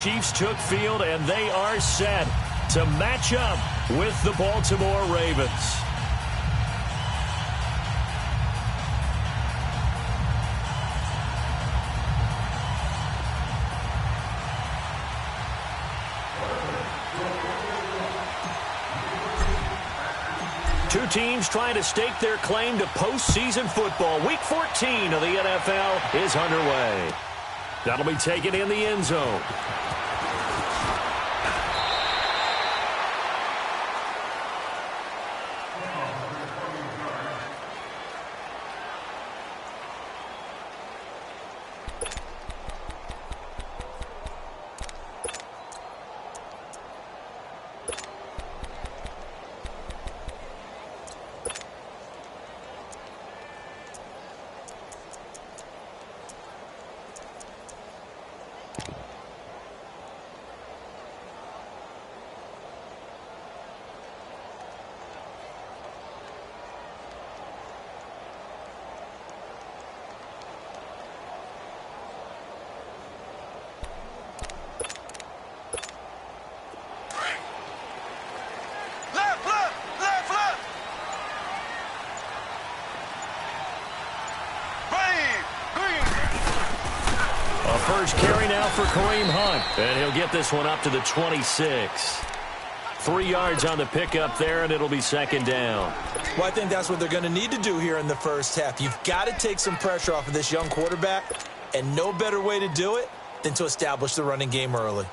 Chiefs took field, and they are set to match up with the Baltimore Ravens. Two teams trying to stake their claim to postseason football. Week 14 of the NFL is underway. That'll be taken in the end zone. First carry now for Kareem Hunt, and he'll get this one up to the 26. 3 yards on the pickup there, and it'll be second down. Well, I think that's what they're going to need to do here in the first half. You've got to take some pressure off of this young quarterback, and no better way to do it than to establish the running game early.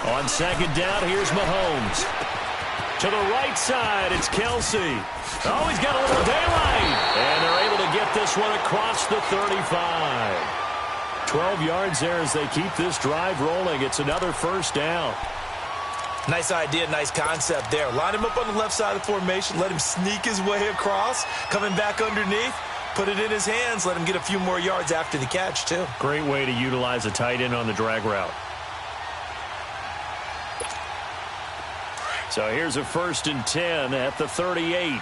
On second down, here's Mahomes. To the right side, it's Kelsey. Oh, he's got a little daylight. And they're able to get this one across the 35. 12 yards there as they keep this drive rolling. It's another first down. Nice idea, nice concept there. Line him up on the left side of the formation. Let him sneak his way across. Coming back underneath. Put it in his hands. Let him get a few more yards after the catch, too. Great way to utilize a tight end on the drag route. So here's a 1st and 10 at the 38.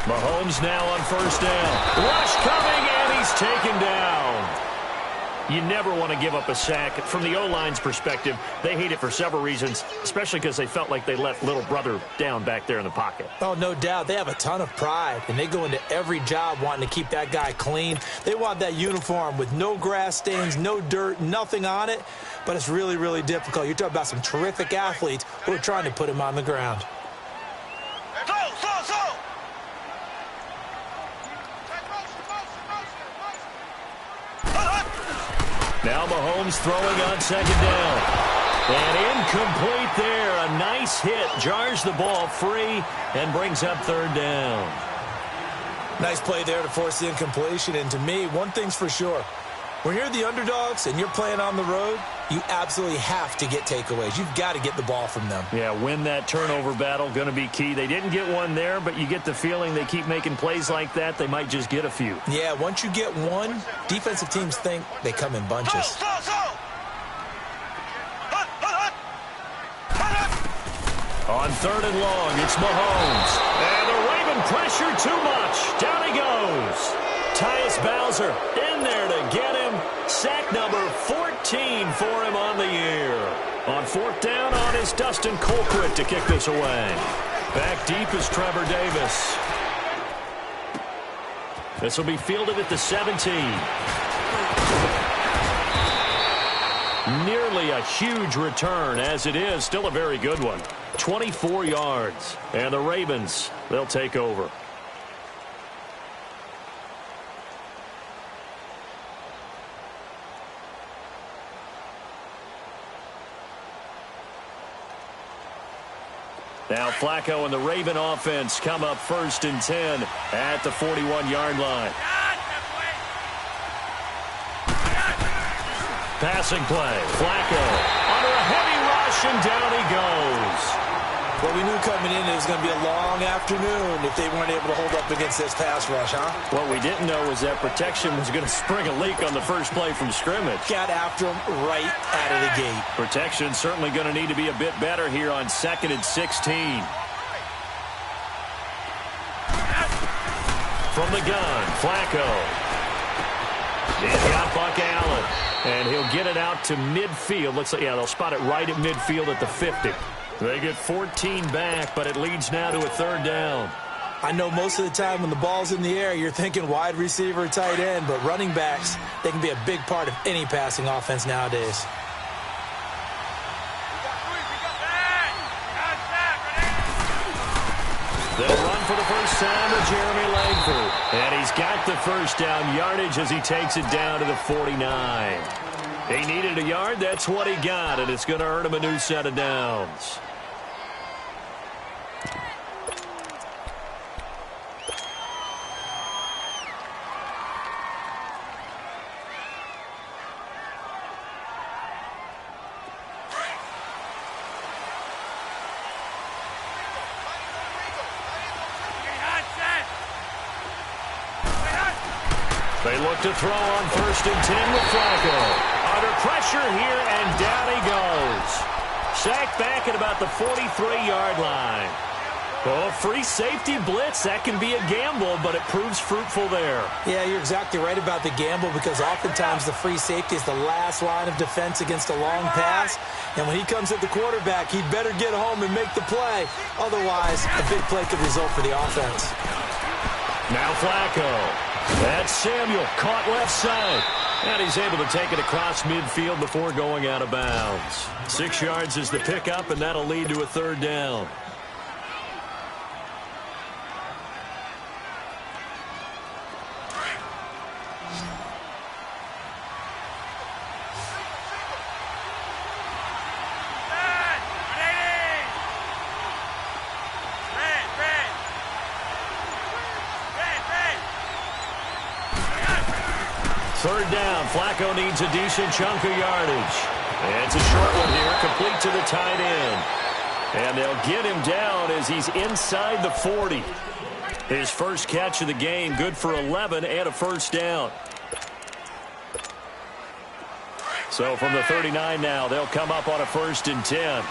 Mahomes now on first down. Rush coming, and he's taken down. You never want to give up a sack. From the O-line's perspective, they hate it for several reasons, especially because they felt like they let little brother down back there in the pocket. Oh, no doubt. They have a ton of pride, and they go into every job wanting to keep that guy clean. They want that uniform with no grass stains, no dirt, nothing on it, but it's really, really difficult. You're talking about some terrific athletes who are trying to put him on the ground. Now Mahomes throwing on second down. And incomplete there. A nice hit. Jars the ball free and brings up third down. Nice play there to force the incompletion. And to me, one thing's for sure. When you're the underdogs and you're playing on the road, you absolutely have to get takeaways. You've got to get the ball from them. Yeah, win that turnover battle, going to be key. They didn't get one there, but you get the feeling they keep making plays like that, they might just get a few. Yeah, once you get one, defensive teams think they come in bunches. On third and long, it's Mahomes. And the Raven pressure too much. Down he goes. Tyus Bowser in there to get him. Sack number 14 for him on the year. On fourth down on is Dustin Colquitt to kick this away. Back deep is Trevor Davis. This will be fielded at the 17. Nearly a huge return, as it is. Still a very good one. 24 yards. And the Ravens, they'll take over. Now Flacco and the Raven offense come up 1st and 10 at the 41-yard line. Passing play. Flacco under a heavy rush, and down he goes. Well, we knew coming in it was going to be a long afternoon if they weren't able to hold up against this pass rush, huh? What we didn't know was that protection was going to spring a leak on the first play from scrimmage. Got after him right out of the gate. Protection certainly going to need to be a bit better here on 2nd and 16. From the gun, Flacco. He's got Buck Allen. And he'll get it out to midfield. Looks like, yeah, they'll spot it right at midfield at the 50. They get 14 back, but it leads now to a 3rd down. I know most of the time when the ball's in the air, you're thinking wide receiver, tight end, but running backs, they can be a big part of any passing offense nowadays. They'll run for the first time with Jeremy Langford. And he's got the first down yardage as he takes it down to the 49. He needed a yard. That's what he got, and it's going to earn him a new set of downs. They look to throw on 1st and 10 with Flacco. Under pressure here, and down he goes. Sacked back at about the 43-yard line. Oh, free safety blitz, that can be a gamble, but it proves fruitful there. Yeah, you're exactly right about the gamble because oftentimes the free safety is the last line of defense against a long pass. And when he comes at the quarterback, he'd better get home and make the play. Otherwise, a big play could result for the offense. Now Flacco. That's Samuel, caught left side. And he's able to take it across midfield before going out of bounds. 6 yards is the pickup, and that'll lead to a 3rd down. Third down. Flacco needs a decent chunk of yardage. And it's a short one here, complete to the tight end. And they'll get him down as he's inside the 40. His first catch of the game, good for 11 and a first down. So from the 39 now, they'll come up on a 1st and 10.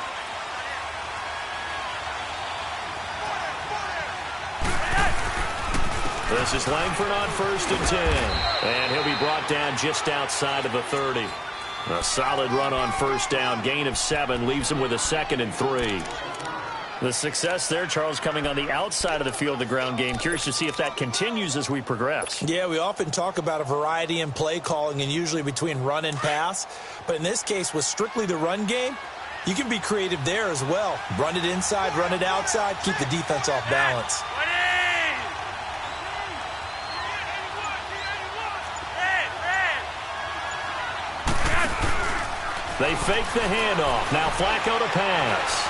This is Langford on 1st and 10. And he'll be brought down just outside of the 30. A solid run on first down. Gain of 7 leaves him with a 2nd and 3. The success there, Charles, coming on the outside of the field, the ground game. Curious to see if that continues as we progress. Yeah, we often talk about a variety in play calling and usually between run and pass. But in this case, with strictly the run game, you can be creative there as well. Run it inside, run it outside, keep the defense off balance. They fake the handoff. Now Flacco to pass.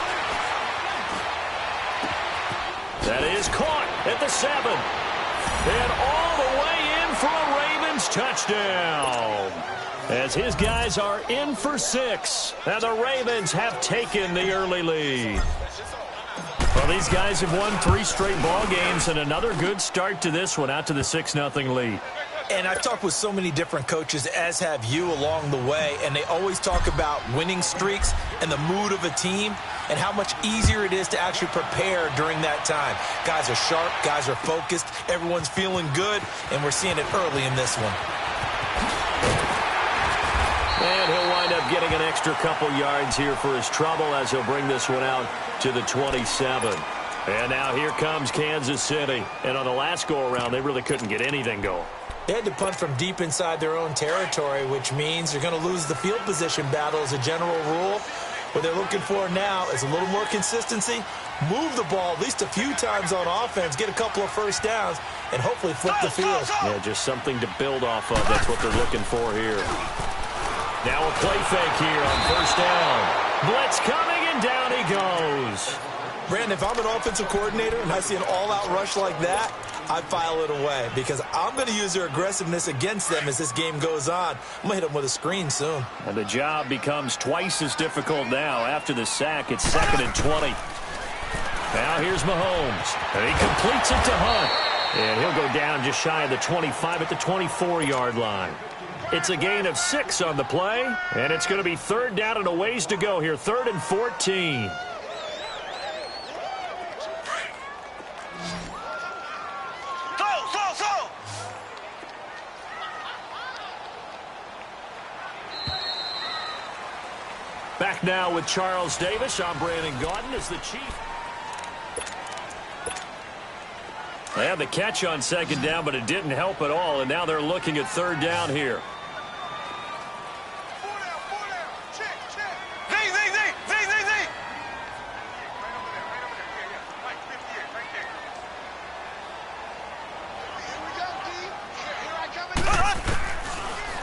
That is caught at the 7. And all the way in for a Ravens touchdown. As his guys are in for 6. And the Ravens have taken the early lead. Well, these guys have won 3 straight ball games and another good start to this one out to the 6-0 lead. And I've talked with so many different coaches, as have you, along the way, and they always talk about winning streaks and the mood of a team and how much easier it is to actually prepare during that time. Guys are sharp, guys are focused, everyone's feeling good, and we're seeing it early in this one. And he'll wind up getting an extra couple yards here for his trouble as he'll bring this one out to the 27. And now here comes Kansas City. And on the last go-around, they really couldn't get anything going. They had to punt from deep inside their own territory, which means they're going to lose the field position battle as a general rule. What they're looking for now is a little more consistency, move the ball at least a few times on offense, get a couple of first downs, and hopefully flip the field. Yeah, just something to build off of. That's what they're looking for here. Now a play fake here on first down. Blitz coming, and and down he goes. Brandon, if I'm an offensive coordinator and I see an all-out rush like that, I file it away because I'm going to use their aggressiveness against them as this game goes on. I'm going to hit them with a screen soon. And the job becomes twice as difficult now. After the sack, it's 2nd and 20. Now here's Mahomes. And he completes it to Hunt. And he'll go down just shy of the 25 at the 24-yard line. It's a gain of 6 on the play. And it's going to be 3rd down and a ways to go here. 3rd and 14. Back now with Charles Davis. I'm Brandon Gaudin as the Chief. They had the catch on 2nd down, but it didn't help at all, and now they're looking at 3rd down here.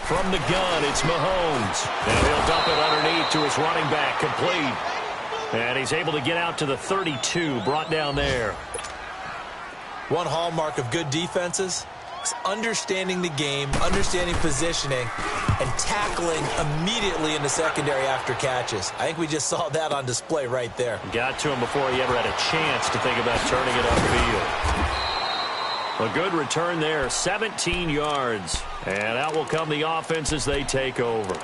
From the gun, it's Mahomes. And he'll dump it underneath to his running back, complete. And he's able to get out to the 32, brought down there. One hallmark of good defenses is understanding the game, understanding positioning, and tackling immediately in the secondary after catches. I think we just saw that on display right there. Got to him before he ever had a chance to think about turning it upfield. A good return there, 17 yards. And out will come the offense as they take over.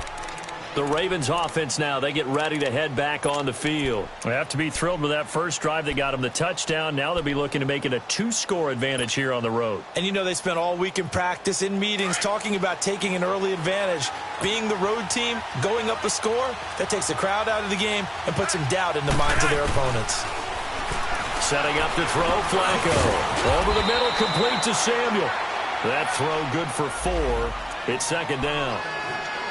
The Ravens offense now, they get ready to head back on the field. They have to be thrilled with that first drive that got them the touchdown. Now they'll be looking to make it a 2-score advantage here on the road. And you know they spent all week in practice, in meetings, talking about taking an early advantage. Being the road team, going up a score, that takes the crowd out of the game and puts some doubt in the minds of their opponents. Setting up to throw, Flacco. Over the middle, complete to Samuel. That throw good for 4. It's 2nd down.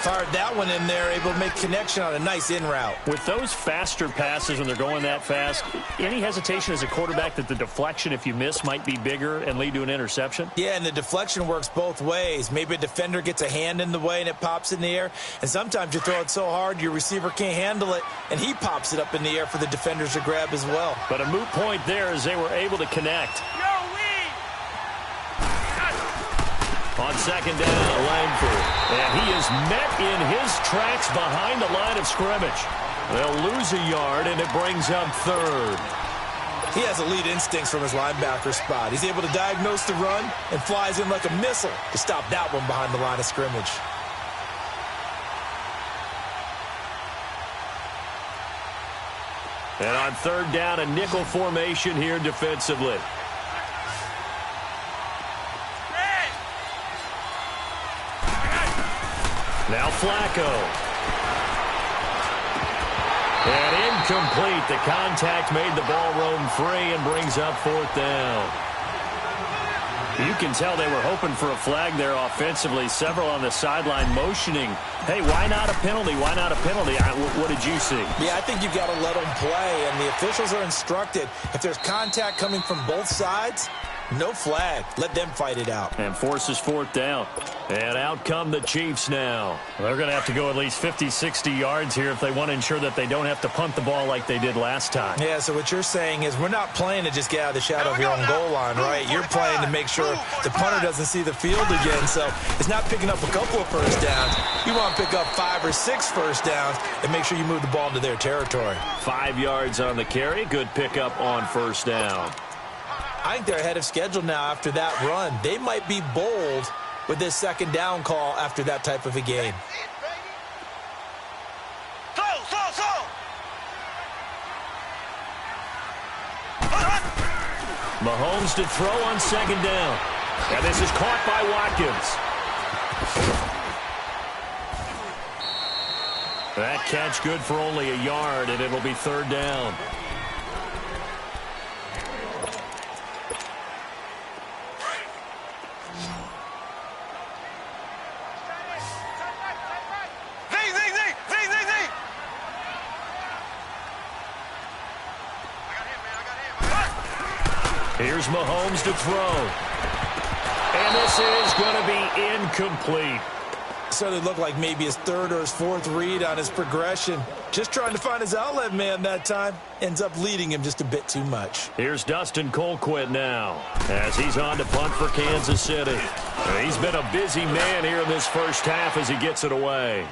Fired that one in there, able to make connection on a nice in route. With those faster passes when they're going that fast, any hesitation as a quarterback that the deflection, if you miss, might be bigger and lead to an interception? Yeah, and the deflection works both ways. Maybe a defender gets a hand in the way and it pops in the air. And sometimes you throw it so hard your receiver can't handle it, and he pops it up in the air for the defenders to grab as well. But a moot point there as they were able to connect. On 2nd down, Langford. And he is met in his tracks behind the line of scrimmage. They'll lose a yard, and it brings up 3rd. He has elite instincts from his linebacker spot. He's able to diagnose the run and flies in like a missile to stop that one behind the line of scrimmage. And on 3rd down, a nickel formation here defensively. Now Flacco. And incomplete. The contact made the ball roam free and brings up 4th down. You can tell they were hoping for a flag there offensively. Several on the sideline motioning. Hey, why not a penalty? Why not a penalty? What did you see? Yeah, I think you've got to let them play, and the officials are instructed. If there's contact coming from both sides, no flag. Let them fight it out. And forces 4th down. And out come the Chiefs now. They're going to have to go at least 50, 60 yards here if they want to ensure that they don't have to punt the ball like they did last time. Yeah, so what you're saying is we're not playing to just get out of the shadow of your own goal line, right? You're playing to make sure the punter doesn't see the field again. So it's not picking up a couple of first downs. You want to pick up 5 or 6 first downs and make sure you move the ball into their territory. 5 yards on the carry. Good pickup on 1st down. I think they're ahead of schedule now after that run. They might be bold with this 2nd down call after that type of a game. Mahomes to throw on 2nd down. And this is caught by Watkins. That catch good for only a yard, and it'll be 3rd down. Here's Mahomes to throw. And this is going to be incomplete. So it looked like maybe his 3rd or his 4th read on his progression. Just trying to find his outlet man that time. Ends up leading him just a bit too much. Here's Dustin Colquitt now as he's on to punt for Kansas City. He's been a busy man here in this first half as he gets it away.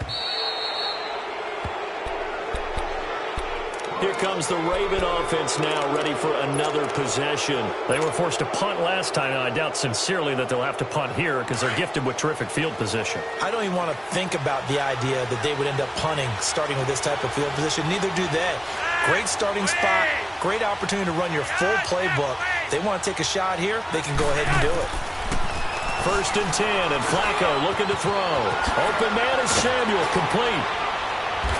Here comes the Raven offense now, ready for another possession. They were forced to punt last time, and I doubt sincerely that they'll have to punt here because they're gifted with terrific field position. I don't even want to think about the idea that they would end up punting starting with this type of field position. Neither do they. Great starting spot, great opportunity to run your full playbook. They want to take a shot here, they can go ahead and do it. 1st and 10, and Flacco looking to throw. Open man is Samuel, complete.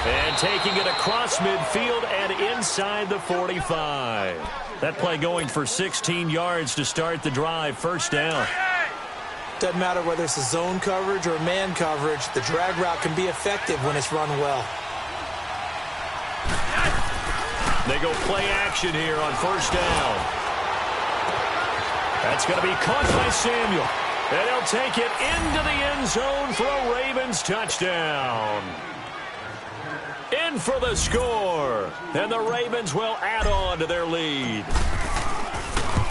And taking it across midfield and inside the 45. That play going for 16 yards to start the drive. 1st down. Doesn't matter whether it's a zone coverage or man coverage, the drag route can be effective when it's run well. They go play action here on 1st down. That's going to be caught by Samuel. And he'll take it into the end zone for a Ravens touchdown. In for the score. And the Ravens will add on to their lead.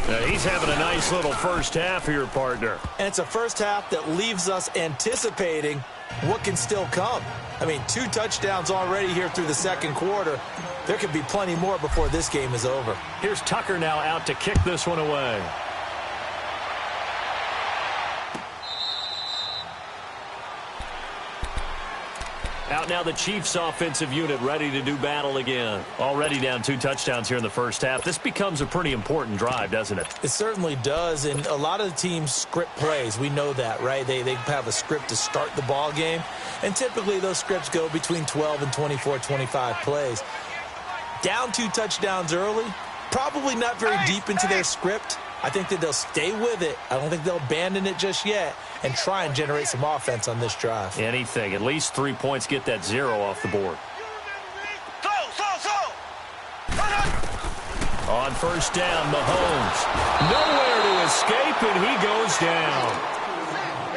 Now he's having a nice little first half here, partner. And it's a first half that leaves us anticipating what can still come. I mean, 2 touchdowns already here through the second quarter. There could be plenty more before this game is over. Here's Tucker now out to kick this one away. Out now the Chiefs offensive unit ready to do battle again. Already down 2 touchdowns here in the first half. This becomes a pretty important drive, doesn't it? It certainly does, and a lot of the teams script plays. We know that, right? They have a script to start the ball game, and typically those scripts go between 12 and 24, 25 plays. Down 2 touchdowns early, probably not very deep into their script. I think that they'll stay with it. I don't think they'll abandon it just yet and try and generate some offense on this drive. Anything. At least 3 points, get that 0 off the board. On 1st down, Mahomes. Nowhere to escape, and he goes down.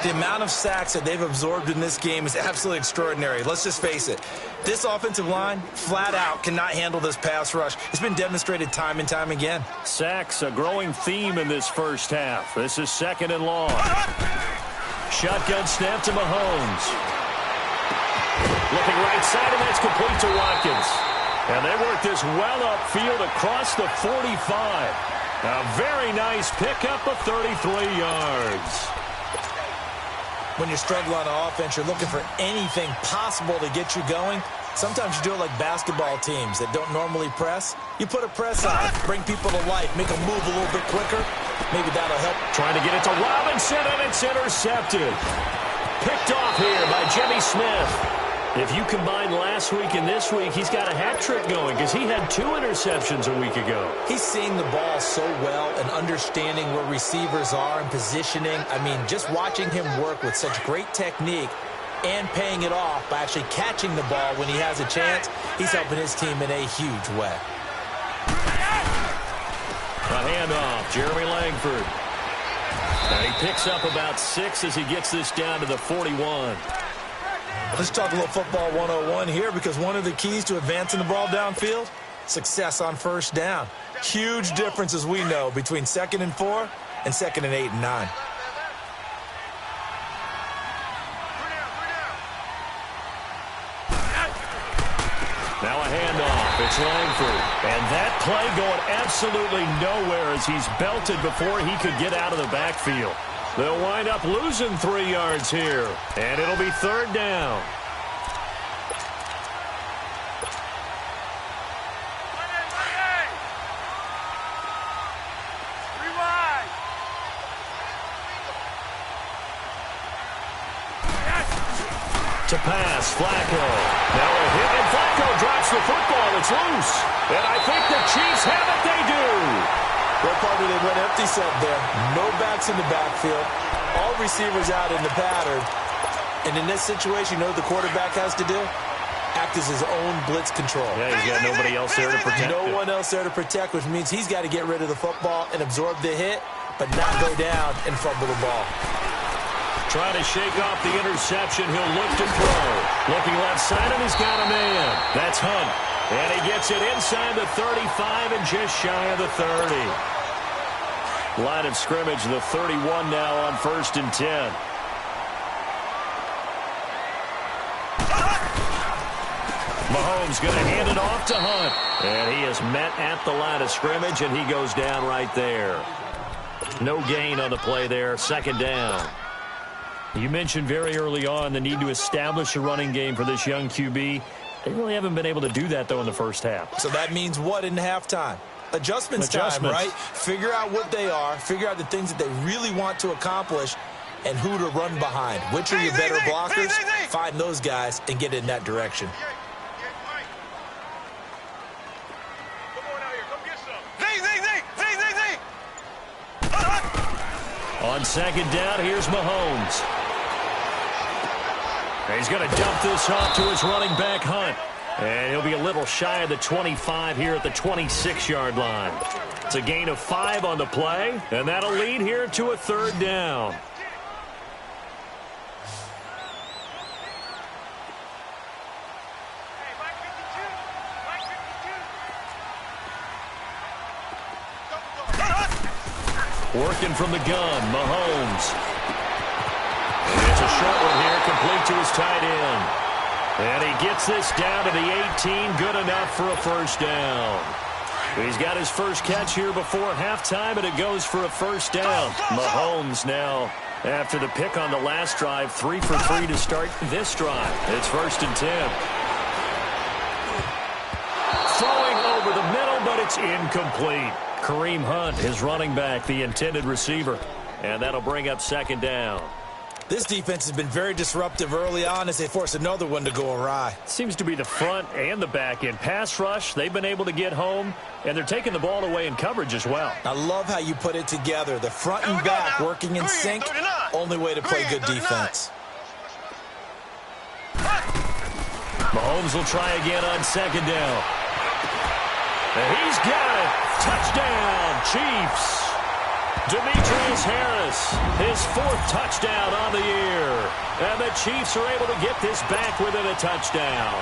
The amount of sacks that they've absorbed in this game is absolutely extraordinary. Let's just face it. This offensive line, flat out, cannot handle this pass rush. It's been demonstrated time and time again. Sacks, a growing theme in this first half. This is 2nd and long. Shotgun snap to Mahomes. Looking right side, and that's complete to Watkins. And they work this well upfield across the 45. A very nice pickup of 33 yards. When you're struggling on offense, you're looking for anything possible to get you going. Sometimes you do it like basketball teams that don't normally press. You put a press on it, bring people to life, make them move a little bit quicker. Maybe that'll help. Trying to get it to Robinson, and it's intercepted. Picked off here by Jimmy Smith. If you combine last week and this week, he's got a hat trick going because he had 2 interceptions a week ago. He's seeing the ball so well and understanding where receivers are and positioning. I mean, just watching him work with such great technique and paying it off by actually catching the ball when he has a chance, he's helping his team in a huge way. A handoff, Jeremy Langford. And he picks up about 6 as he gets this down to the 41. Let's talk a little football 101 here, because one of the keys to advancing the ball downfield, success on 1st down. Huge difference, as we know, between 2nd and 4 and 2nd and 8 and 9. Now a handoff. It's Langford. And that play going absolutely nowhere as he's belted before he could get out of the backfield. They'll wind up losing 3 yards here. And it'll be 3rd down. To pass, Flacco. Now a hit, and Flacco drops the football. It's loose. And I think the Chiefs have it. They do. Well, partner, they went empty set there. No backs in the backfield. All receivers out in the pattern. And in this situation, you know what the quarterback has to do? Act as his own blitz control. Yeah, he's got nobody else there to protect him. No one else there to protect, which means he's got to get rid of the football and absorb the hit, but not go down and fumble the ball. Trying to shake off the interception. He'll look to throw. Looking left side, and he's got a man. That's Hunt. And he gets it inside the 35 and just shy of the 30. Line of scrimmage, the 31 now on 1st and 10. Mahomes going to hand it off to Hunt. And he is met at the line of scrimmage, and he goes down right there. No gain on the play there. 2nd down. You mentioned very early on the need to establish a running game for this young QB. They really haven't been able to do that, though, in the first half. So that means what in halftime? Adjustments time, right? Figure out what they are. Figure out the things that they really want to accomplish and who to run behind. Which are your better blockers? Find those guys and get in that direction. On 2nd down, here's Mahomes. He's going to dump this off to his running back, Hunt. And he'll be a little shy of the 25 here at the 26-yard line. It's a gain of 5 on the play, and that'll lead here to a 3rd down. Working from the gun, Mahomes. And it's a short one here, complete to his tight end. And he gets this down to the 18, good enough for a 1st down. He's got his first catch here before halftime, and it goes for a 1st down. Mahomes now, after the pick on the last drive, 3 for 3 to start this drive. It's 1st and 10. Throwing over the middle, but it's incomplete. Kareem Hunt, his running back, the intended receiver. And that'll bring up 2nd down. This defense has been very disruptive early on as they force another one to go awry. Seems to be the front and the back end. Pass rush, they've been able to get home, and they're taking the ball away in coverage as well. I love how you put it together. The front and back working in sync, only way to play good defense. Mahomes will try again on 2nd down. And he's got it. Touchdown, Chiefs. Demetrius Harris, his 4th touchdown on the year. And the Chiefs are able to get this back within a touchdown.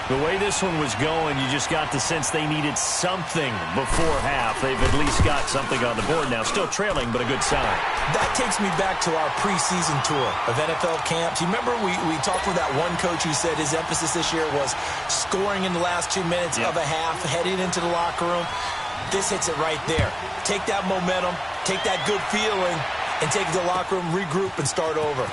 The way this one was going, you just got the sense they needed something before half. They've at least got something on the board now. Still trailing, but a good sign. That takes me back to our preseason tour of NFL camps. You remember we talked with that one coach who said his emphasis this year was scoring in the last 2 minutes of a half, heading into the locker room. This hits it right there. Take that momentum, take that good feeling, and take it to the locker room, regroup, and start over.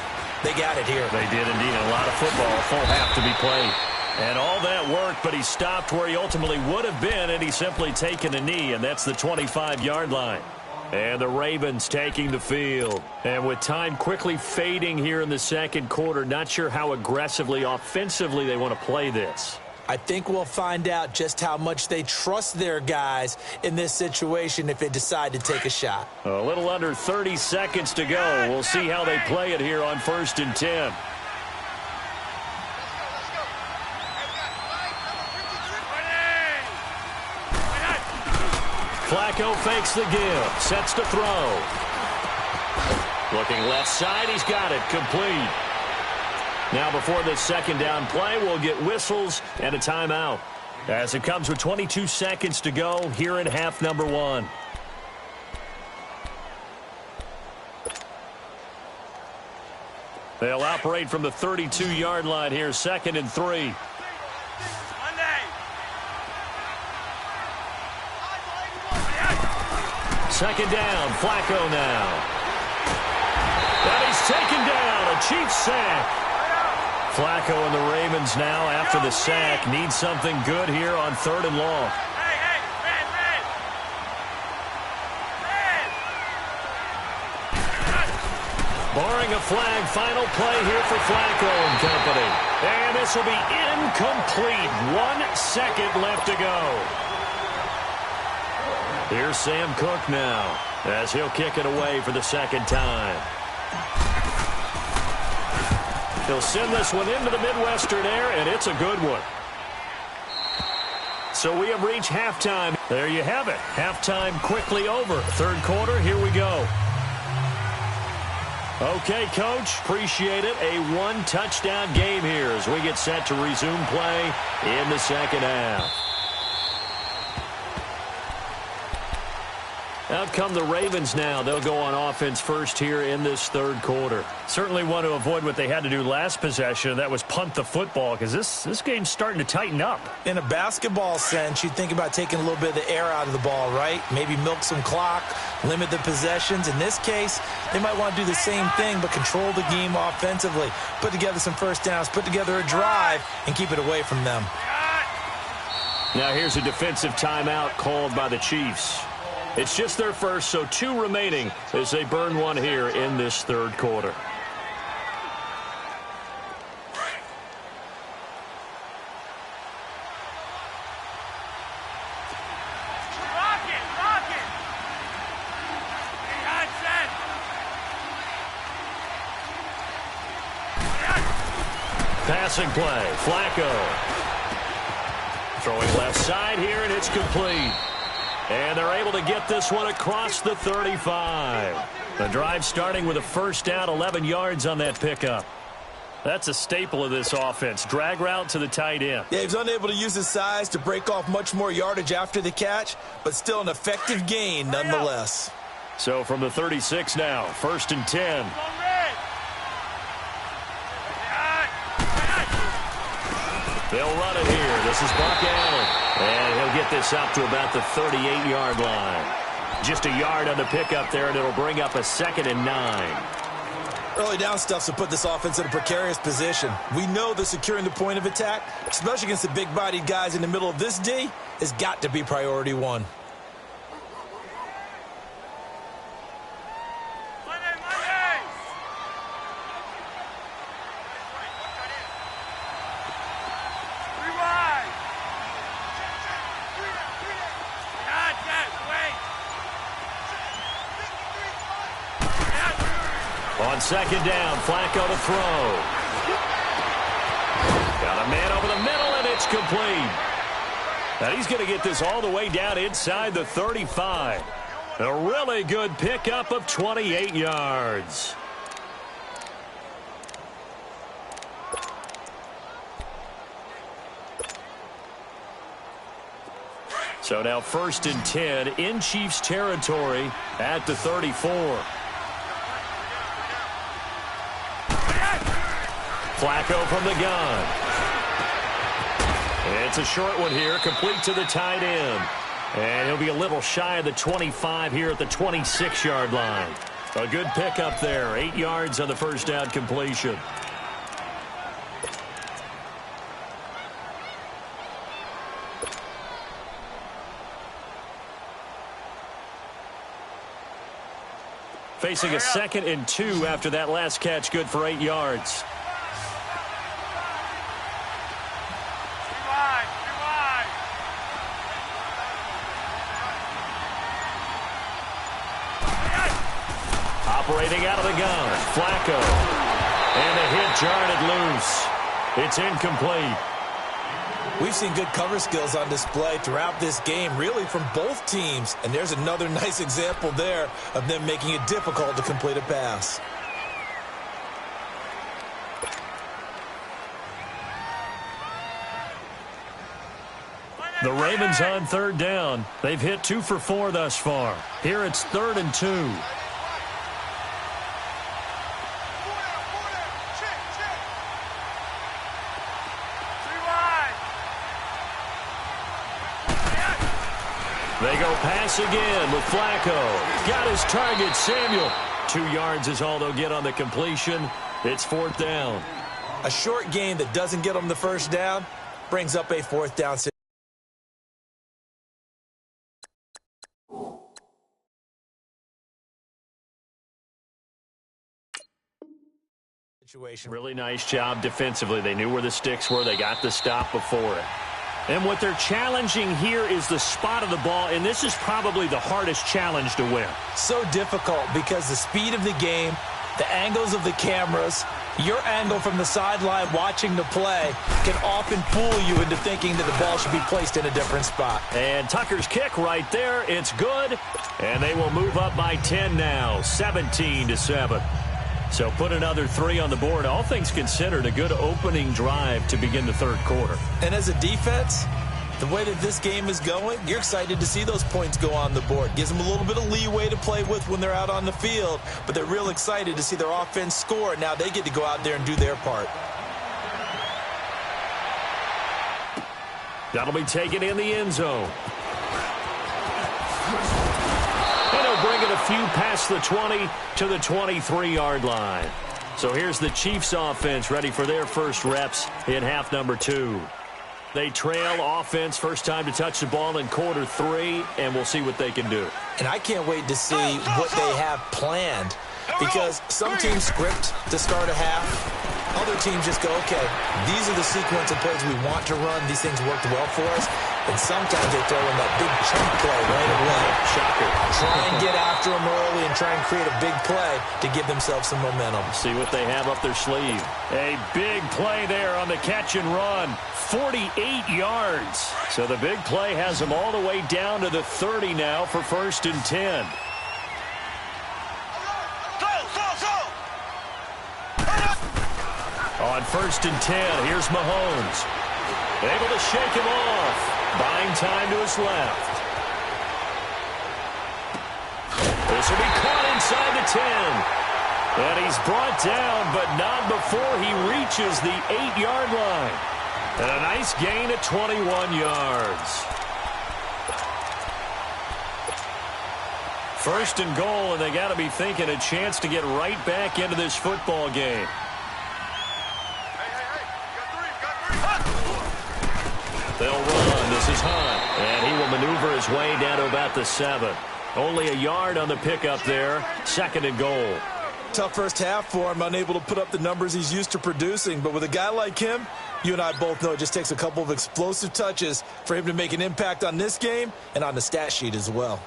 They got it here. They did indeed. A lot of football, a full half to be played. And all that worked, but he stopped where he ultimately would have been, and he's simply taken a knee, and that's the 25-yard line. And the Ravens taking the field. And with time quickly fading here in the 2nd quarter, not sure how aggressively, offensively they want to play this. I think we'll find out just how much they trust their guys in this situation if they decide to take a shot. A little under 30 seconds to go. We'll see how they play it here on 1st and 10. Flacco fakes the give, sets to throw. Looking left side, he's got it, complete. Now before this 2nd down play, we'll get whistles and a timeout. As it comes with 22 seconds to go here in half number 1. They'll operate from the 32-yard line here, 2nd and 3. Second down, Flacco now. And he's taken down, a Chiefs sack. Flacco and the Ravens now, after the sack, need something good here on 3rd and long. Barring a flag, final play here for Flacco and company. And this will be incomplete. 1 second left to go. Here's Sam Cook now, as he'll kick it away for the 2nd time. He'll send this one into the Midwestern air, and it's a good one. So we have reached halftime. There you have it. Halftime quickly over. 3rd quarter, here we go. Okay, Coach, appreciate it. A one-touchdown game here as we get set to resume play in the second half. Out come the Ravens now. They'll go on offense first here in this third quarter. Certainly want to avoid what they had to do last possession. That was punt the football because this game's starting to tighten up. In a basketball sense, you think about taking a little bit of the air out of the ball, right? Maybe milk some clock, limit the possessions. In this case, they might want to do the same thing but control the game offensively, put together some first downs, put together a drive, and keep it away from them. Now here's a defensive timeout called by the Chiefs. It's just their first, so 2 remaining as they burn one here in this third quarter. Passing play, Flacco. Throwing left side here, and it's complete. And they're able to get this one across the 35. The drive starting with a first down, 11 yards on that pickup. That's a staple of this offense. Drag route to the tight end. Yeah, he's unable to use his size to break off much more yardage after the catch, but still an effective gain nonetheless. So from the 36 now, 1st and 10. They'll run it here. This is Buck Allen. And he'll get this up to about the 38-yard line. Just a yard on the pickup there, and it'll bring up a 2nd and 9. Early down stuff to put this offense in a precarious position. We know that securing the point of attack, especially against the big-bodied guys in the middle of this D, has got to be priority 1. On 2nd down, Flacco to throw. Got a man over the middle, and it's complete. Now he's going to get this all the way down inside the 35. A really good pickup of 28 yards. So now 1st and 10 in Chiefs territory at the 34. Flacco from the gun. It's a short one here, complete to the tight end. And he'll be a little shy of the 25 here at the 26-yard line. A good pickup there, 8 yards on the first down completion. Facing a 2nd and 2 after that last catch, good for 8 yards. Operating out of the gun, Flacco. And a hit jarred it loose. It's incomplete. We've seen good cover skills on display throughout this game, really from both teams. And there's another nice example there of them making it difficult to complete a pass. The Ravens on 3rd down. They've hit 2 for 4 thus far. Here it's 3rd and 2. They go pass again with Flacco. Got his target, Samuel. 2 yards is all they'll get on the completion. It's 4th down. A short gain that doesn't get them the first down brings up a 4th down situation. Really nice job defensively. They knew where the sticks were. They got the stop before it. And what they're challenging here is the spot of the ball, and this is probably the hardest challenge to win. So difficult because the speed of the game, the angles of the cameras, your angle from the sideline watching the play can often fool you into thinking that the ball should be placed in a different spot. And Tucker's kick right there. It's good, and they will move up by 10 now, 17-7. So put another 3 on the board. All things considered, a good opening drive to begin the third quarter. And as a defense, the way that this game is going, you're excited to see those points go on the board. Gives them a little bit of leeway to play with when they're out on the field, but they're real excited to see their offense score. Now they get to go out there and do their part. That'll be taken in the end zone. And he'll bring it a few past the 20 to the 23-yard line. So here's the Chiefs offense ready for their first reps in half number 2. They trail offense first time to touch the ball in quarter 3, and we'll see what they can do. And I can't wait to see what they have planned, because some teams script to start a half. Other teams just go, okay, these are the sequence of plays we want to run. These things worked well for us. And sometimes they throw in that big chunk play right away. Shocker. Try and get after them early and try and create a big play to give themselves some momentum. See what they have up their sleeve. A big play there on the catch and run. 48 yards. So the big play has them all the way down to the 30 now for 1st and 10. On 1st and 10, here's Mahomes. Able to shake him off. Buying time to his left. This will be caught inside the 10. And he's brought down, but not before he reaches the 8-yard line. And a nice gain at 21 yards. 1st and goal, and they got to be thinking a chance to get right back into this football game. They'll run. This is Hunt. And he will maneuver his way down to about the 7. Only a yard on the pickup there. 2nd and goal. Tough first half for him, unable to put up the numbers he's used to producing. But with a guy like him, you and I both know it just takes a couple of explosive touches for him to make an impact on this game and on the stat sheet as well.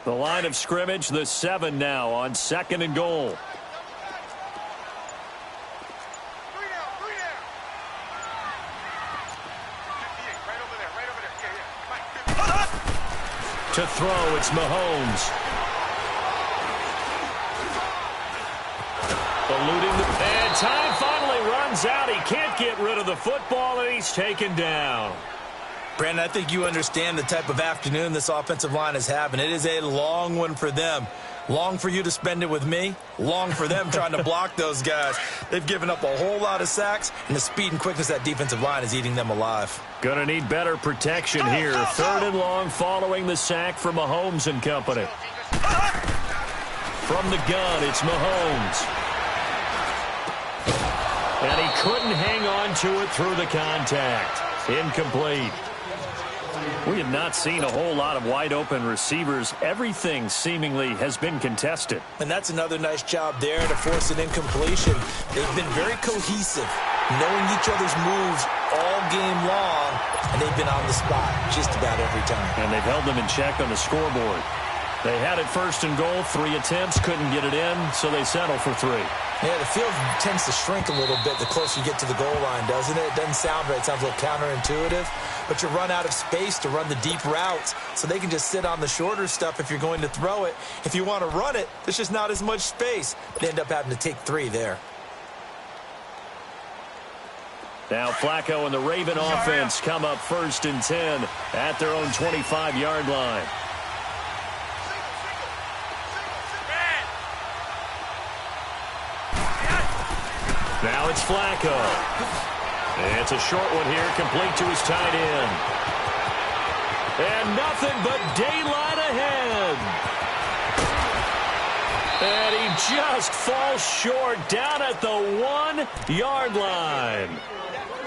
The line of scrimmage, the 7 now on 2nd and goal. To throw, it's Mahomes. Eluding the... And time finally runs out. He can't get rid of the football, and he's taken down. Brandon, I think you understand the type of afternoon this offensive line is having. It is a long one for them. Long for you to spend it with me. Long for them trying to block those guys. They've given up a whole lot of sacks, and the speed and quickness of that defensive line is eating them alive. Gonna need better protection here. 3rd and long following the sack from Mahomes and company. From the gun, it's Mahomes. And he couldn't hang on to it through the contact. Incomplete. We have not seen a whole lot of wide-open receivers. Everything seemingly has been contested. And that's another nice job there to force an incompletion. They've been very cohesive, knowing each other's moves all game long, and they've been on the spot just about every time. And they've held them in check on the scoreboard. They had it 1st and goal, 3 attempts, couldn't get it in, so they settle for 3. Yeah, the field tends to shrink a little bit the closer you get to the goal line, doesn't it? It doesn't sound right. It sounds a little counterintuitive. But you run out of space to run the deep routes, so they can just sit on the shorter stuff if you're going to throw it. If you want to run it, there's just not as much space. They end up having to take 3 there. Now Flacco and the Raven offense come up 1st and 10 at their own 25-yard line. Now it's Flacco. It's a short one here, complete to his tight end. And nothing but daylight ahead. And he just falls short down at the 1-yard line.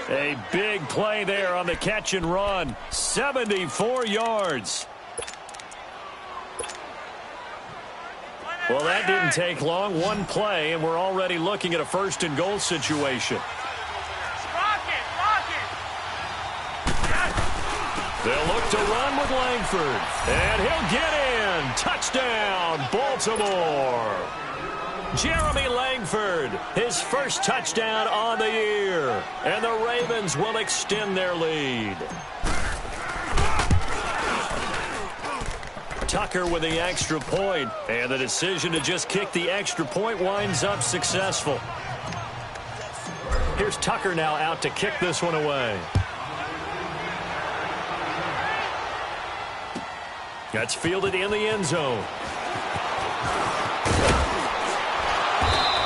A big play there on the catch and run. 74 yards. Well, that didn't take long. One play, and we're already looking at a 1st and goal situation. They'll look to run with Langford. And he'll get in. Touchdown, Baltimore. Jeremy Langford, his first touchdown on the year. And the Ravens will extend their lead. Tucker with the extra point, and the decision to just kick the extra point winds up successful. Here's Tucker now out to kick this one away. That's fielded in the end zone.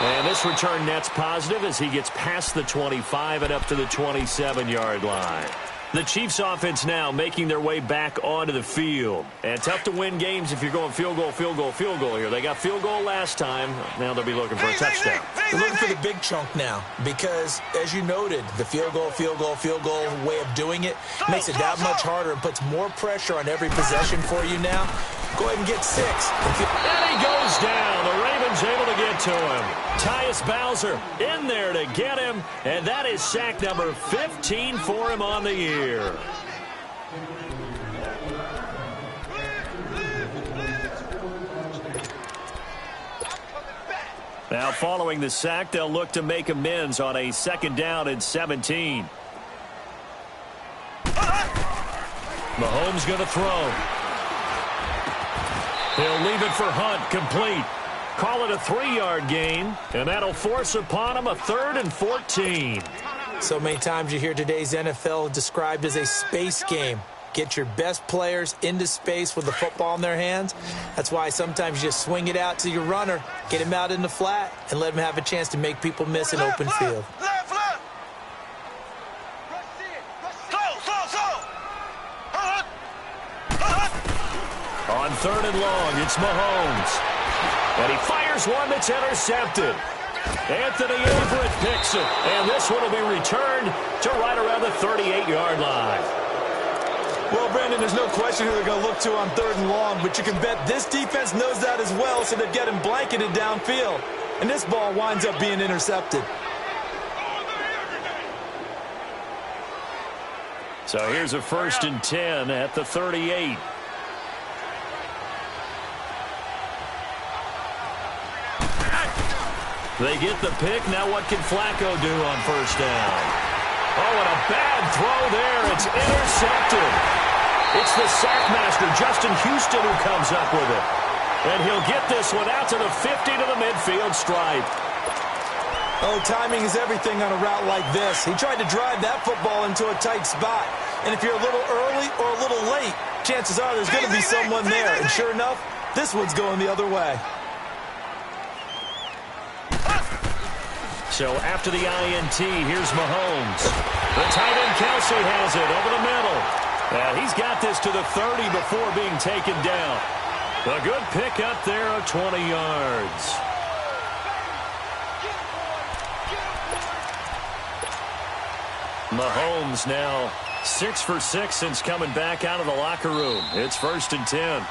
And this return net's positive as he gets past the 25 and up to the 27-yard line. The Chiefs offense now making their way back onto the field. And tough to win games if you're going field goal, field goal, field goal here. They got field goal last time. Now they'll be looking for a touchdown. They're looking for the big chunk now because, as you noted, the field goal way of doing it makes it that much harder and puts more pressure on every possession for you now. Go ahead and get 6. And he goes down. The Ravens able to get to him. Tyus Bowser in there to get him, and that is sack number 15 for him on the year. Now following the sack, they'll look to make amends on a 2nd down and 17. Mahomes going to throw. He'll leave it for Hunt, complete. Call it a 3-yard gain, and that'll force upon him a 3rd and 14. So many times you hear today's NFL described as a space game. Get your best players into space with the football in their hands. That's why sometimes you just swing it out to your runner, get him out in the flat, and let him have a chance to make people miss an open field. On 3rd and long, it's Mahomes. And he fires one that's intercepted. Anthony Everett picks it. And this one will be returned to right around the 38-yard line. Well, Brandon, there's no question who they're going to look to on 3rd and long, but you can bet this defense knows that as well, so they're getting blanketed downfield. And this ball winds up being intercepted. So here's a 1st and 10 at the 38. They get the pick. Now what can Flacco do on 1st down? Oh, and a bad throw there. It's intercepted. It's the sackmaster, Justin Houston, who comes up with it. And he'll get this one out to the 50 to the midfield stripe. Oh, timing is everything on a route like this. He tried to drive that football into a tight spot. And if you're a little early or a little late, chances are there's going to be someone there. And sure enough, this one's going the other way. So after the INT, here's Mahomes. The tight end Kelsey has it over the middle. And he's got this to the 30 before being taken down. A good pick up there of 20 yards. Mahomes now 6 for 6 since coming back out of the locker room. It's 1st and 10.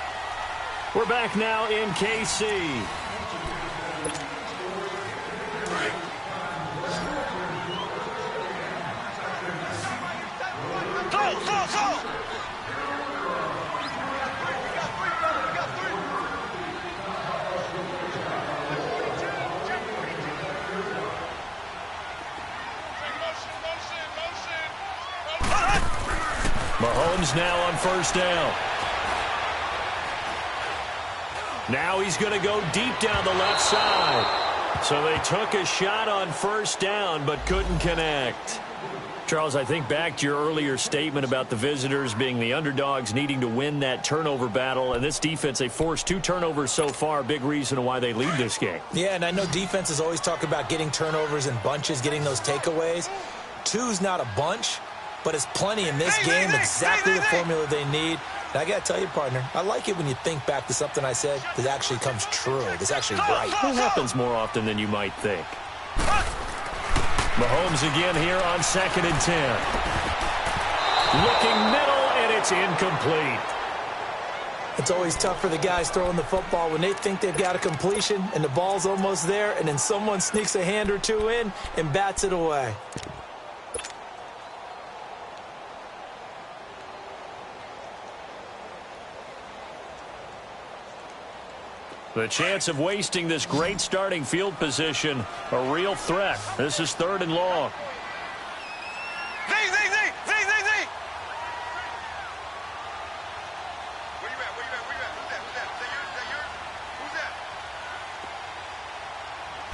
We're back now in KC. Mahomes now on 1st down. Now he's going to go deep down the left side. So they took a shot on 1st down but couldn't connect. Charles, I think back to your earlier statement about the visitors being the underdogs needing to win that turnover battle. And this defense, they forced 2 turnovers so far. Big reason why they lead this game. Yeah, and I know defenses always talk about getting turnovers in bunches, getting those takeaways. 2's not a bunch, but it's plenty in this game, exactly the formula they need. And I got to tell you, partner, I like it when you think back to something I said that actually comes true, that's actually right. It happens more often than you might think. Mahomes again here on 2nd and 10. Looking middle, and it's incomplete. It's always tough for the guys throwing the football when they think they've got a completion and the ball's almost there, and then someone sneaks a hand or two in and bats it away. The chance of wasting this great starting field position, a real threat. This is 3rd and long. Z. Where you at? Who's that? Is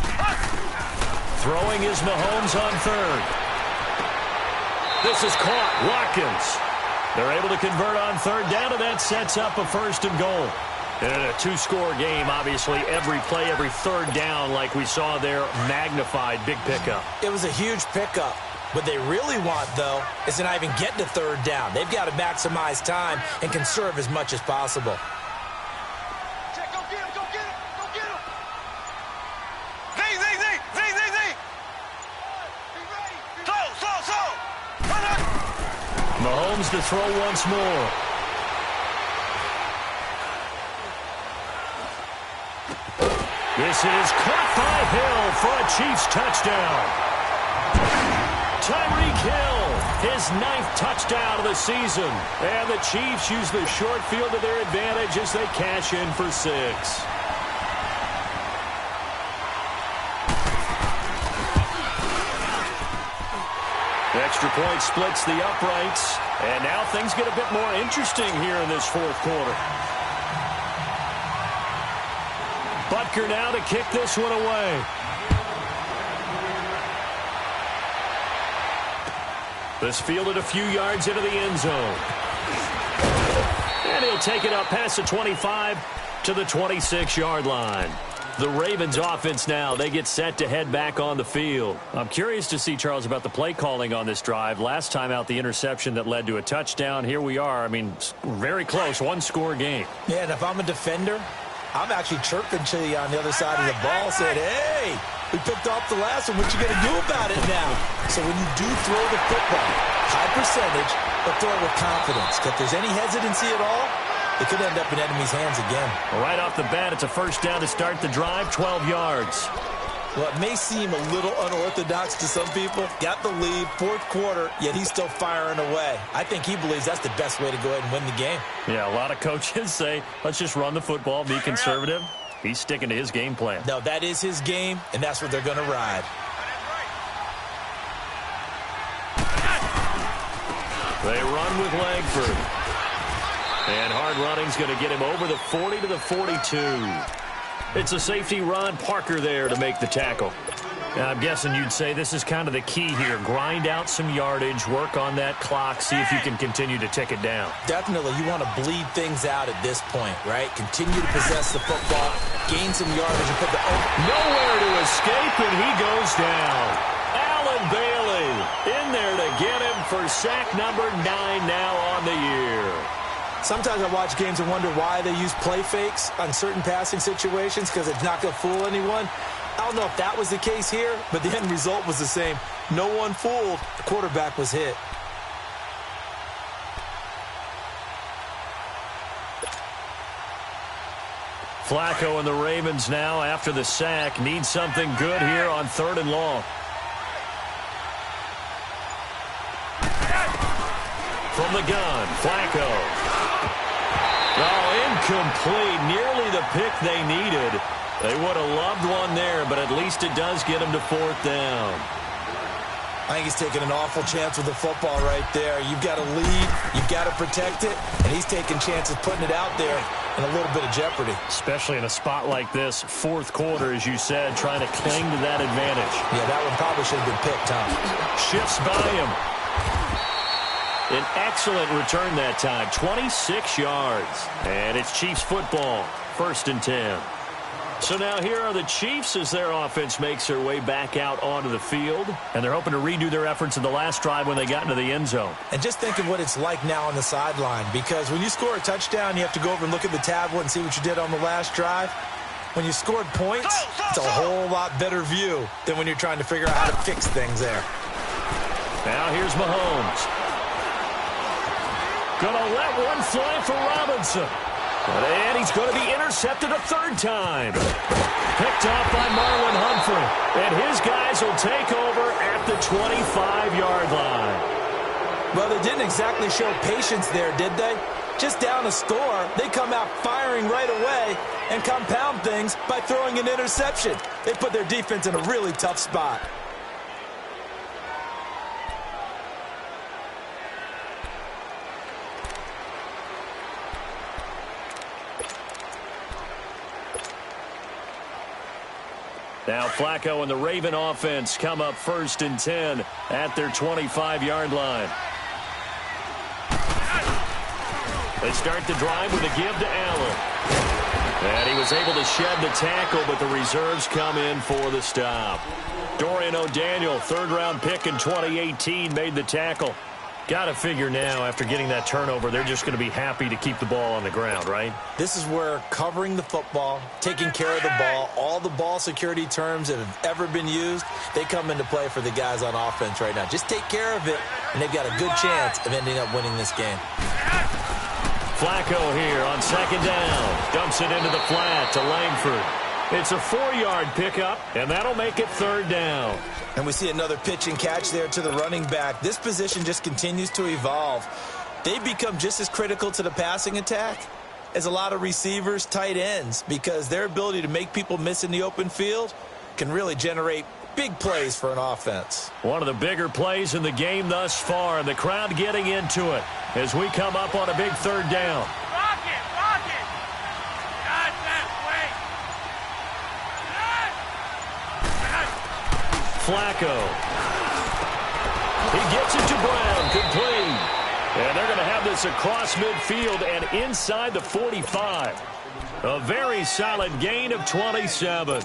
that yours? Throwing is Mahomes on 3rd. This is caught. Watkins. They're able to convert on 3rd down, and that sets up a 1st and goal. And in a 2-score game, obviously, every play, every 3rd down, like we saw there, magnified, big pickup. It was a huge pickup. What they really want, though, is to not even get to 3rd down. They've got to maximize time and conserve as much as possible. Check, go get him. Z. Slow. Mahomes to throw once more. This is caught by Hill for a Chiefs touchdown. Tyreek Hill, his 9th touchdown of the season. And the Chiefs use the short field to their advantage as they cash in for 6. Extra point splits the uprights. And now things get a bit more interesting here in this 4th quarter. Butker now to kick this one away. This fielded a few yards into the end zone. And he'll take it up past the 25 to the 26-yard line. The Ravens offense now, they get set to head back on the field. I'm curious to see, Charles, about the play calling on this drive. Last time out, the interception that led to a touchdown. Here we are. I mean, very close, 1-score game. Yeah, and if I'm a defender, I'm actually chirping to you on the other side of the ball, saying, hey, we picked off the last one. What you going to do about it now? So when you do throw the football, high percentage, but throw it with confidence. If there's any hesitancy at all, it could end up in enemy's hands again. Right off the bat, it's a 1st down to start the drive, 12 yards. Well, it may seem a little unorthodox to some people. Got the lead, 4th quarter, yet he's still firing away. I think he believes that's the best way to go ahead and win the game. Yeah, a lot of coaches say, let's just run the football, be conservative. He's sticking to his game plan. No, that is his game, and that's what they're going to ride. They run with Langford. And hard running's going to get him over the 40 to the 42. It's a safety run. Parker there to make the tackle. Now, I'm guessing you'd say this is kind of the key here. Grind out some yardage, work on that clock, see if you can continue to tick it down. Definitely. You want to bleed things out at this point, right? Continue to possess the football, gain some yardage, and put the... Nowhere to escape, and he goes down. Allen Bailey in there to get him for sack number 9 now on the year. Sometimes I watch games and wonder why they use play fakes on certain passing situations, because it's not going to fool anyone. I don't know if that was the case here, but the end result was the same. No one fooled. The quarterback was hit. Flacco and the Ravens now, after the sack, need something good here on 3rd and long. From the gun, Flacco. Oh, incomplete. Nearly the pick they needed. They would have loved one there, but at least it does get them to 4th down. I think he's taking an awful chance with the football right there. You've got to lead, you've got to protect it, and he's taking chances putting it out there in a little bit of jeopardy. Especially in a spot like this, 4th quarter, as you said, trying to cling to that advantage. Yeah, that one probably should have been picked, huh? Shifts by him. An excellent return that time, 26 yards. And it's Chiefs football, 1st and 10. So now here are the Chiefs as their offense makes their way back out onto the field. And they're hoping to redo their efforts in the last drive when they got into the end zone. And just think of what it's like now on the sideline, because when you score a touchdown, you have to go over and look at the tablet and see what you did on the last drive. When you scored points, it's a whole lot better view than when you're trying to figure out how to fix things there. Now here's Mahomes. Gonna let one fly for Robinson. And he's going to be intercepted a 3rd time. Picked off by Marlon Humphrey. And his guys will take over at the 25-yard line. Well, they didn't exactly show patience there, did they? just down a score, they come out firing right away and compound things by throwing an interception. They put their defense in a really tough spot. Now Flacco and the Raven offense come up 1st and 10 at their 25-yard line. They start the drive with a give to Allen. And he was able to shed the tackle, but the reserves come in for the stop. Dorian O'Daniel, 3rd-round pick in 2018, made the tackle. Got to figure now, after getting that turnover, they're just going to be happy to keep the ball on the ground, right? This is where covering the football, taking care of the ball, all the ball security terms that have ever been used, they come into play for the guys on offense right now. Just take care of it, and they've got a good chance of ending up winning this game. Flacco here on 2nd down. Dumps it into the flat to Langford. It's a 4-yard pickup, and that'll make it 3rd down. And we see another pitch and catch there to the running back. This position just continues to evolve. They become just as critical to the passing attack as a lot of receivers, tight ends, because their ability to make people miss in the open field can really generate big plays for an offense. One of the bigger plays in the game thus far, and the crowd getting into it as we come up on a big 3rd down. Rock it, rock it. Got that way. Flacco. He gets it to Brown. Complete. And they're going to have this across midfield and inside the 45. A very solid gain of 27.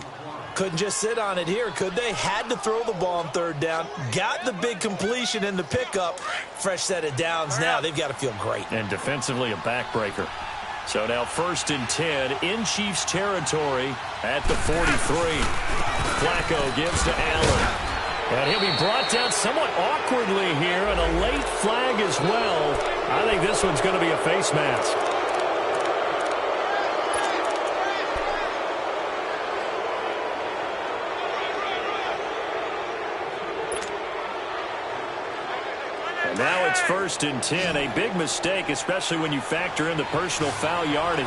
Couldn't just sit on it here, could they? Had to throw the ball on 3rd down. Got the big completion in the pickup. Fresh set of downs now. They've got to feel great. And defensively a backbreaker. So now 1st and 10 in Chiefs territory at the 43. Flacco gives to Allen. And he'll be brought down somewhat awkwardly here, and a late flag as well. I think this one's going to be a face mask. And now it's 1st and 10. A big mistake, especially when you factor in the personal foul yardage.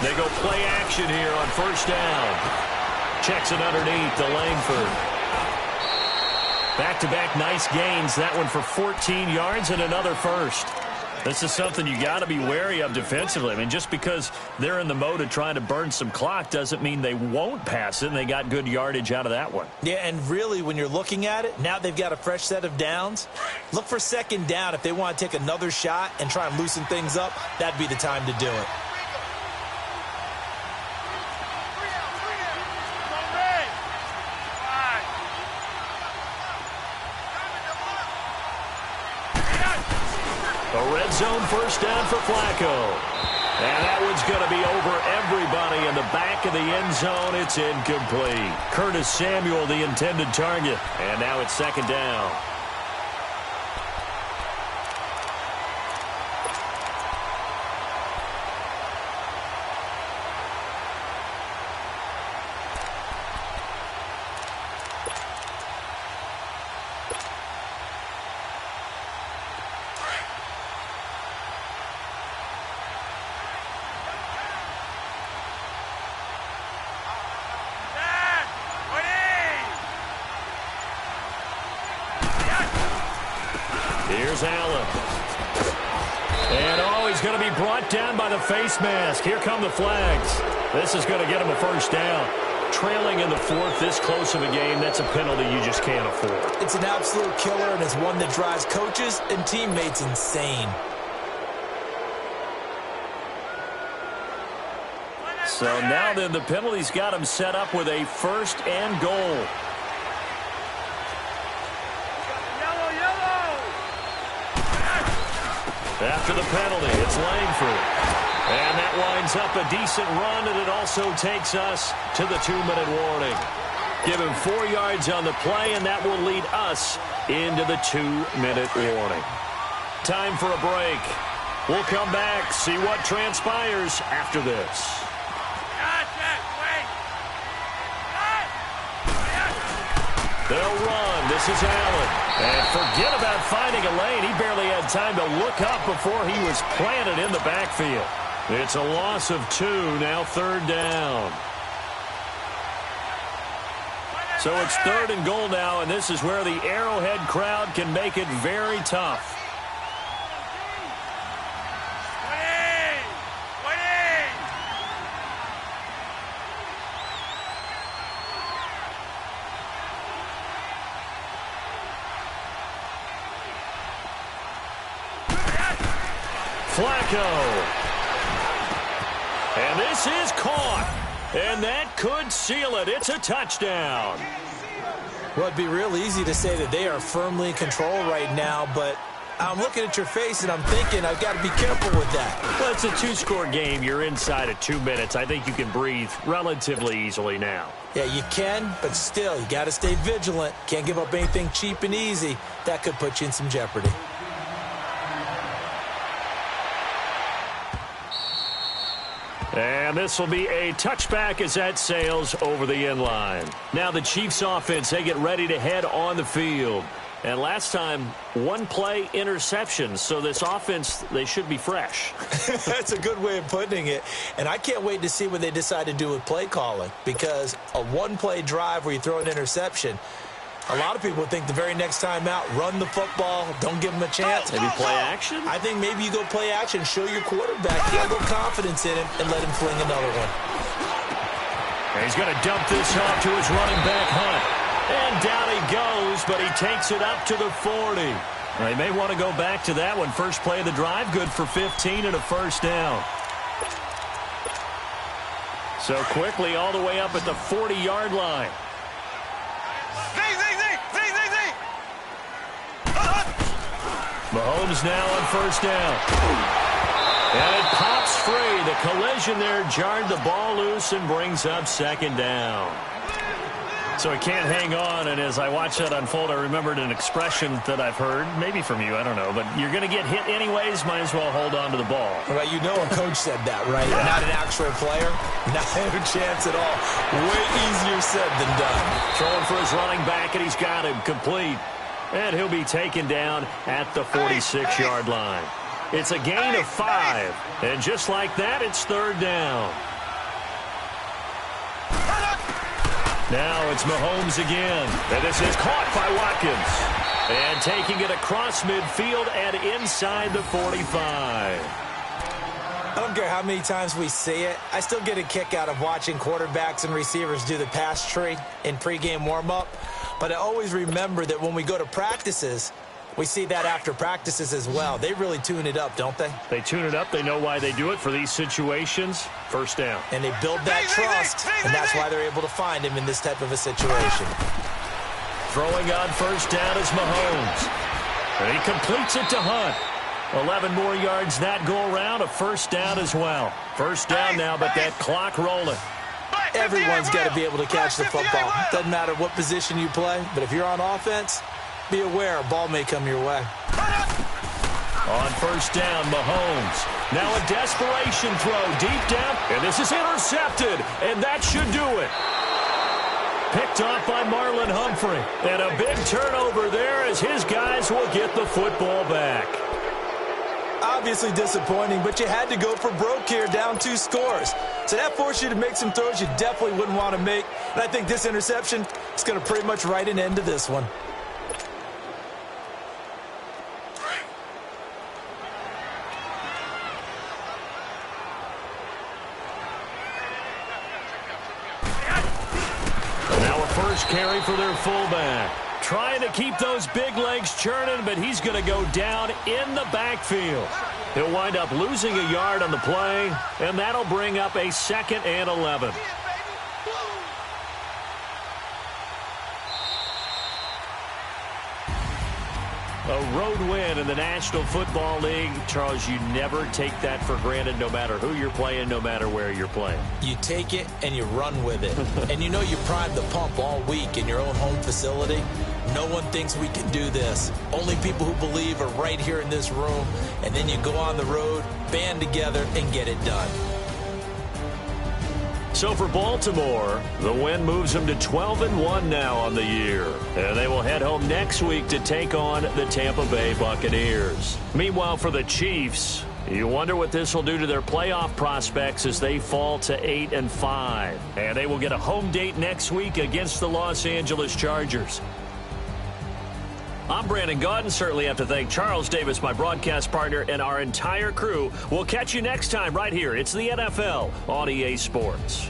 They go play action here on 1st down. Checks it underneath to Langford. Back-to-back nice gains. That one for 14 yards and another first. This is something you got to be wary of defensively. I mean, just because they're in the mode of trying to burn some clock doesn't mean they won't pass it, and they got good yardage out of that one. Yeah, and really, when you're looking at it, now they've got a fresh set of downs. Look for 2nd down. If they want to take another shot and try and loosen things up, that'd be the time to do it. A red zone 1st down for Flacco. And that one's going to be over everybody in the back of the end zone. It's incomplete. Curtis Samuel, the intended target. And now it's 2nd down. Here's Allen. And he's going to be brought down by the face mask. Here come the flags. This is going to get him a 1st down. Trailing in the 4th, this close of a game, that's a penalty you just can't afford. It's an absolute killer, and it's one that drives coaches and teammates insane. So now then, the penalty's got him set up with a 1st and goal. After the penalty, it's Langford. And that winds up a decent run, and it also takes us to the 2-minute warning. Give him 4 yards on the play, and that will lead us into the 2-minute warning. Time for a break. We'll come back, see what transpires after this. They'll run. This is Allen. And forget about finding a lane. He barely had time to look up before he was planted in the backfield. It's a loss of 2, now 3rd down. So it's 3rd and goal now, and this is where the Arrowhead crowd can make it very tough. Flacco. And this is caught. And that could seal it. It's a touchdown. Well, it'd be real easy to say that they are firmly in control right now, but I'm looking at your face and I'm thinking I've got to be careful with that. Well, it's a 2-score game. You're inside of 2 minutes. I think you can breathe relatively easily now. Yeah, you can, but still, you got to stay vigilant. Can't give up anything cheap and easy. That could put you in some jeopardy. And this will be a touchback as that sails over the end line. Now the Chiefs offense, they get ready to head on the field. And last time, 1-play interception. So this offense, they should be fresh. That's a good way of putting it. And I can't wait to see what they decide to do with play calling. Because a 1-play drive where you throw an interception, a lot of people think the very next time out, run the football, don't give them a chance. Maybe play action? I think maybe you go play action, show your quarterback, get a little confidence in him, and let him fling another one. And he's going to dump this off to his running back, Hunt. And down he goes, but he takes it up to the 40. They may want to go back to that one. First play of the drive, good for 15 and a first down. So quickly all the way up at the 40-yard line. Mahomes now on first down. And it pops free. The collision there jarred the ball loose and brings up 2nd down. So he can't hang on, and as I watch that unfold, I remembered an expression that I've heard, maybe from you, I don't know, but you're going to get hit anyways, might as well hold on to the ball. Right, you know a coach said that, right? Yeah. Not an actual player? Not a chance at all. Way easier said than done. Throwing for his running back, and he's got him complete. And he'll be taken down at the 46-yard line. It's a gain of 5. And just like that, it's 3rd down. Now it's Mahomes again. And this is caught by Watkins. And taking it across midfield and inside the 45. I don't care how many times we see it. I still get a kick out of watching quarterbacks and receivers do the pass tree in pregame warm-up. But I always remember that when we go to practices, we see that after practices as well. They really tune it up, don't they? They tune it up. They know why they do it for these situations. First down. And they build that trust, and that's why they're able to find him in this type of a situation. Throwing on first down is Mahomes. And he completes it to Hunt. 11 more yards that go around, a first down as well. First down now, but that clock rolling. Everyone's got to be able to catch the football. Doesn't matter what position you play, but if you're on offense, be aware a ball may come your way. On first down, Mahomes. Now a desperation throw deep down, and this is intercepted, and that should do it. Picked off by Marlon Humphrey, and a big turnover there as his guys will get the football back. Obviously disappointing, but you had to go for broke here, down 2 scores. So that forced you to make some throws you definitely wouldn't want to make. And I think this interception is going to pretty much write an end to this one. Now a first carry for their fullback. Trying to keep those big legs churning, but he's going to go down in the backfield. He'll wind up losing a yard on the play, and that'll bring up a 2nd and 11. A road win in the National Football League. Charles, you never take that for granted no matter who you're playing, no matter where you're playing. You take it and you run with it. And you know you primed the pump all week in your own home facility. No one thinks we can do this. Only people who believe are right here in this room. And then you go on the road, band together, and get it done. So So for Baltimore, the win moves them to 12-1 now on the year. And they will head home next week to take on the Tampa Bay Buccaneers. Meanwhile, for the Chiefs, you wonder what this will do to their playoff prospects as they fall to 8-5. And they will get a home date next week against the Los Angeles Chargers. I'm Brandon Gaudin. Certainly have to thank Charles Davis, my broadcast partner, and our entire crew. We'll catch you next time right here. It's the NFL on EA Sports.